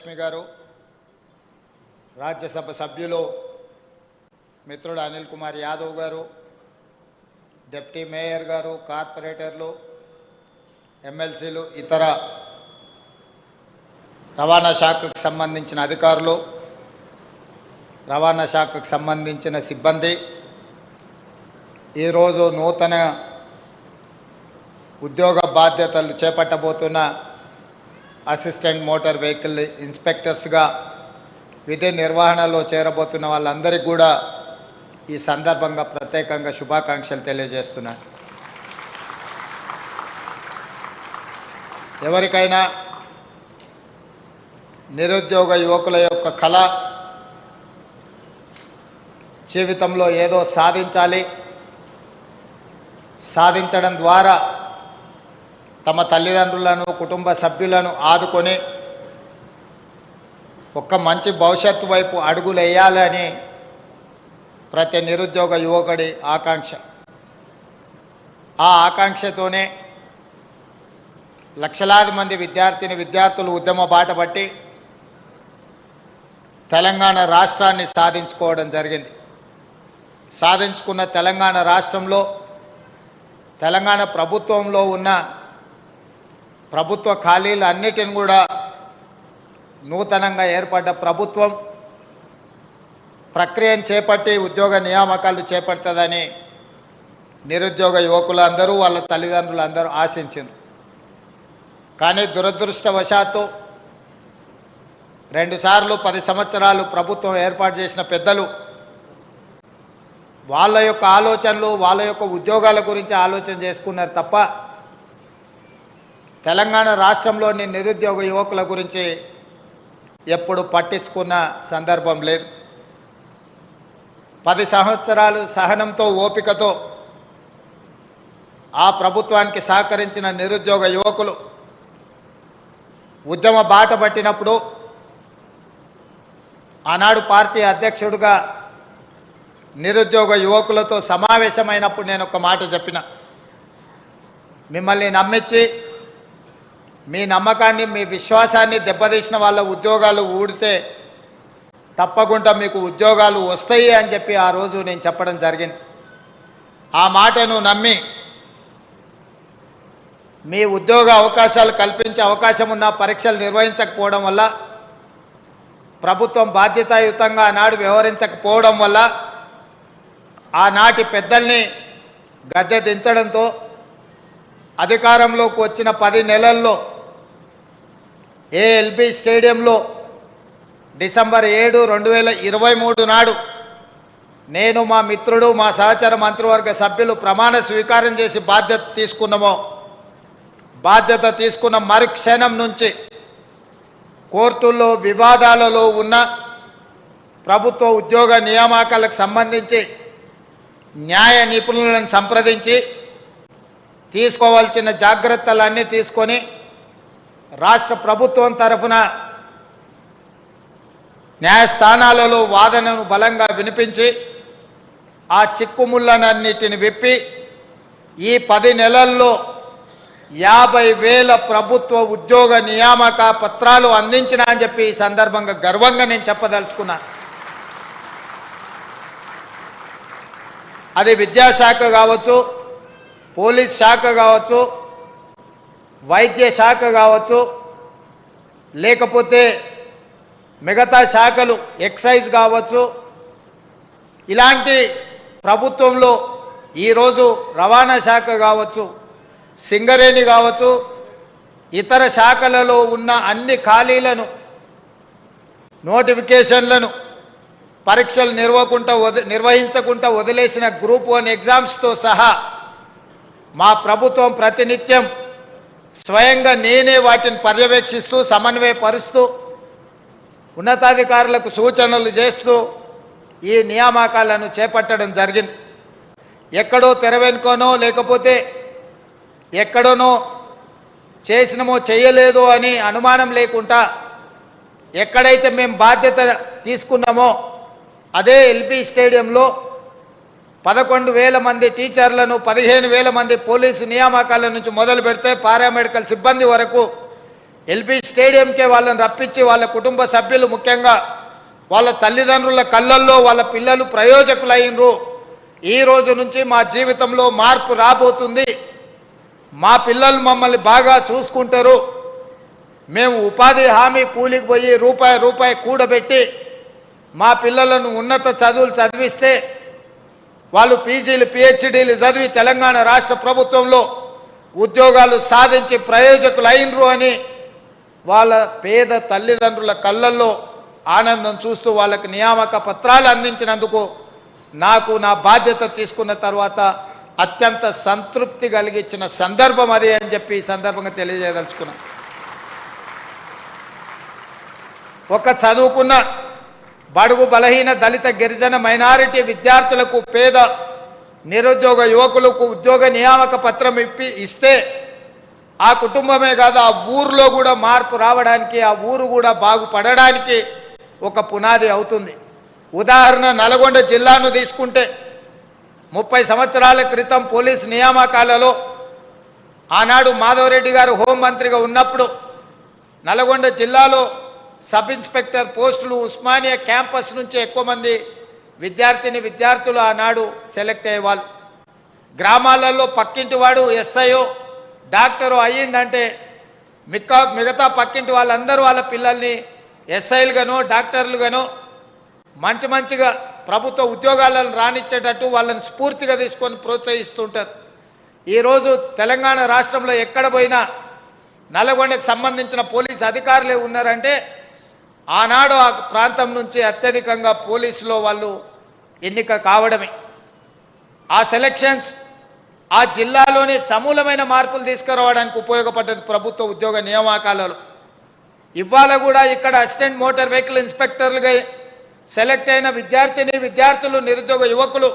లక్ష్మి గారు, రాజ్యసభ సభ్యులు మిత్రుడు అనిల్ కుమార్ యాదవ్ గారు, డిప్యూటీ మేయర్ గారు, కార్పొరేటర్లు, ఎమ్మెల్సీలు, ఇతర రవాణా శాఖకు సంబంధించిన అధికారులు, రవాణా శాఖకు సంబంధించిన సిబ్బంది, ఈరోజు నూతన ఉద్యోగ బాధ్యతలు చేపట్టబోతున్న అసిస్టెంట్ మోటార్ వెహికల్ ఇన్స్పెక్టర్స్గా విధి నిర్వహణలో చేరబోతున్న వాళ్ళందరికీ కూడా ఈ సందర్భంగా ప్రత్యేకంగా శుభాకాంక్షలు తెలియజేస్తున్నాను. ఎవరికైనా నిరుద్యోగ యువకుల యొక్క కళ జీవితంలో ఏదో సాధించాలి, సాధించడం ద్వారా తమ తల్లిదండ్రులను, కుటుంబ సభ్యులను ఆదుకొని ఒక మంచి భవిష్యత్తు వైపు అడుగులు వేయాలని ప్రతి నిరుద్యోగ యువకుడి ఆకాంక్ష. ఆ ఆకాంక్షతోనే లక్షలాది మంది విద్యార్థులు ఉద్యమ బాట పట్టి తెలంగాణ రాష్ట్రాన్ని సాధించుకోవడం జరిగింది. సాధించుకున్న తెలంగాణ రాష్ట్రంలో తెలంగాణ ప్రభుత్వంలో ఉన్న ప్రభుత్వ ఖాళీలు అన్నిటిని కూడా నూతనంగా ఏర్పడ్డ ప్రభుత్వం ప్రక్రియను చేపట్టి ఉద్యోగ నియామకాలు చేపడుతుందని నిరుద్యోగ యువకులందరూ వాళ్ళ తల్లిదండ్రులందరూ ఆశించారు. కానీ దురదృష్టవశాత్తు 2 సార్లు 10 సంవత్సరాలు ప్రభుత్వం ఏర్పాటు చేసిన పెద్దలు వాళ్ళ యొక్క ఆలోచనలు, వాళ్ళ యొక్క ఉద్యోగాల గురించి ఆలోచన చేసుకున్నారు తప్ప తెలంగాణ రాష్ట్రంలోని నిరుద్యోగ యువకుల గురించి ఎప్పుడు పట్టించుకున్న సందర్భం లేదు. 10 సంవత్సరాలు సహనంతో, ఓపికతో ఆ ప్రభుత్వానికి సహకరించిన నిరుద్యోగ యువకులు ఉద్యమ బాట పట్టినప్పుడు ఆనాడు పార్టీ అధ్యక్షుడిగా నిరుద్యోగ యువకులతో సమావేశమైనప్పుడు నేను ఒక మాట చెప్పిన, మిమ్మల్ని నమ్మించి మీ నమ్మకాన్ని, మీ విశ్వాసాన్ని దెబ్బతీసిన వాళ్ళ ఉద్యోగాలు ఊడితే తప్పకుండా మీకు ఉద్యోగాలు వస్తాయి అని చెప్పి ఆ రోజు నేను చెప్పడం జరిగింది. ఆ మాటను నమ్మి మీ ఉద్యోగ అవకాశాలు కల్పించే అవకాశం ఉన్న పరీక్షలు నిర్వహించకపోవడం వల్ల, ప్రభుత్వం బాధ్యతాయుతంగా ఆనాడు వ్యవహరించకపోవడం వల్ల ఆనాటి పెద్దల్ని గద్దె దించడంతో అధికారంలోకి వచ్చిన 10 నెలల్లో ఏఎల్బి స్టేడియంలో డిసెంబర్ 7, 2023 నాడు నేను, మా మిత్రుడు, మా సహచర మంత్రివర్గ సభ్యులు ప్రమాణ స్వీకారం చేసి బాధ్యత తీసుకున్న మరుక్షణం నుంచి కోర్టుల్లో వివాదాలలో ఉన్న ప్రభుత్వ ఉద్యోగ నియామకాలకు సంబంధించి న్యాయ నిపుణులను సంప్రదించి తీసుకోవాల్సిన జాగ్రత్తలన్నీ తీసుకొని రాష్ట్ర ప్రభుత్వం తరఫున న్యాయస్థానాలలో వాదనను బలంగా వినిపించి ఆ చిక్కుముళ్ళనన్నిటిని విప్పి ఈ 10 నెలల్లో 50,000 ప్రభుత్వ ఉద్యోగ నియామక పత్రాలు అందించిన అని చెప్పి ఈ సందర్భంగా గర్వంగా నేను చెప్పదలుచుకున్నాను. అది విద్యాశాఖ కావచ్చు, పోలీస్ శాఖ కావచ్చు, వైద్య శాఖ కావచ్చు, లేకపోతే మిగతా శాఖలు, ఎక్సైజ్ కావచ్చు, ఇలాంటి ప్రభుత్వంలో ఈరోజు రవాణా శాఖ కావచ్చు, సింగరేణి కావచ్చు, ఇతర శాఖలలో ఉన్న అన్ని ఖాళీలను, నోటిఫికేషన్లను పరీక్షలు నిర్వహించకుండా వదిలేసిన గ్రూప్ 1 ఎగ్జామ్స్తో సహా మా ప్రభుత్వం ప్రతినిత్యం స్వయంగా నేనే వాటిని పర్యవేక్షిస్తూ, సమన్వయపరుస్తూ, ఉన్నతాధికారులకు సూచనలు చేస్తూ ఈ నియామకాలను చేపట్టడం జరిగింది. ఎక్కడో తెరవెనుకోనో లేకపోతే ఎక్కడోనో చేసినమో చేయలేదో అని అనుమానం లేకుండా ఎక్కడైతే మేము బాధ్యత తీసుకున్నామో అదే ఎల్బీ స్టేడియంలో 11,000 మంది టీచర్లను, 15,000 మంది పోలీసు నియామకాల నుంచి మొదలు పెడితే పారామెడికల్ సిబ్బంది వరకు ఎల్బీ స్టేడియంకే వాళ్ళని రప్పించి వాళ్ళ కుటుంబ సభ్యులు ముఖ్యంగా వాళ్ళ తల్లిదండ్రుల కళ్ళల్లో వాళ్ళ పిల్లలు ప్రయోజకులైనరు. ఈ రోజు నుంచి మా జీవితంలో మార్పు రాబోతుంది, మా పిల్లలు మమ్మల్ని బాగా చూసుకుంటారు, మేము ఉపాధి హామీ కూలికి పోయి రూపాయి కూడబెట్టి మా పిల్లలను ఉన్నత చదువులు చదివిస్తే వాళ్ళు పీజీలు పిహెచ్డీలు చదివి తెలంగాణ రాష్ట్ర ప్రభుత్వంలో ఉద్యోగాలు సాధించి ప్రయోజకులైనరు అని వాళ్ళ పేద తల్లిదండ్రుల కళ్ళల్లో ఆనందం చూస్తూ వాళ్ళకి నియామక పత్రాలు అందించినందుకు నాకు నా బాధ్యత తీసుకున్న తర్వాత అత్యంత సంతృప్తి కలిగించిన సందర్భం అది అని చెప్పి ఈ సందర్భంగా తెలియజేయదలుచుకున్నా. ఒక చదువుకున్న బడుగు బలహీన దళిత గిరిజన మైనారిటీ విద్యార్థులకు పేద నిరుద్యోగ యువకులకు ఉద్యోగ నియామక పత్రం ఇస్తే ఆ కుటుంబమే కాదు ఆ ఊరిలో కూడా మార్పు రావడానికి, ఆ ఊరు కూడా బాగుపడడానికి ఒక పునాది అవుతుంది. ఉదాహరణ నల్గొండ జిల్లాను తీసుకుంటే 30 సంవత్సరాల క్రితం పోలీస్ నియామకాలలో ఆనాడు మాధవరెడ్డి గారు హోంమంత్రిగా ఉన్నప్పుడు నల్గొండ జిల్లాలో సబ్ ఇన్స్పెక్టర్ పోస్టులు ఉస్మానియా క్యాంపస్ నుంచి ఎక్కువ మంది విద్యార్థులు ఆనాడు సెలెక్ట్ అయ్యేవాళ్ళు. గ్రామాలలో పక్కింటి వాడు ఎస్ఐయో డాక్టరు అయ్యిందంటే మిగతా పక్కింటి వాళ్ళందరూ వాళ్ళ పిల్లల్ని ఎస్ఐలుగానో డాక్టర్లుగానో మంచిగా ప్రభుత్వ ఉద్యోగాలను రానిచ్చేటట్టు వాళ్ళని స్ఫూర్తిగా తీసుకొని ప్రోత్సహిస్తుంటారు. ఈరోజు తెలంగాణ రాష్ట్రంలో ఎక్కడ పోయినా నల్గొండకు సంబంధించిన పోలీసు అధికారులే ఉన్నారంటే ఆనాడు ఆ ప్రాంతం నుంచి అత్యధికంగా పోలీసులో వాళ్ళు ఎన్నిక కావడమే. ఆ సెలక్షన్స్ ఆ జిల్లాలోని సమూలమైన మార్పులు తీసుకురావడానికి ఉపయోగపడ్డది ప్రభుత్వ ఉద్యోగ నియామకాలలో. ఇవాళ కూడా ఇక్కడ అసిస్టెంట్ మోటార్ వెహికల్ ఇన్స్పెక్టర్లుగా సెలెక్ట్ అయిన విద్యార్థులు నిరుద్యోగ యువకులు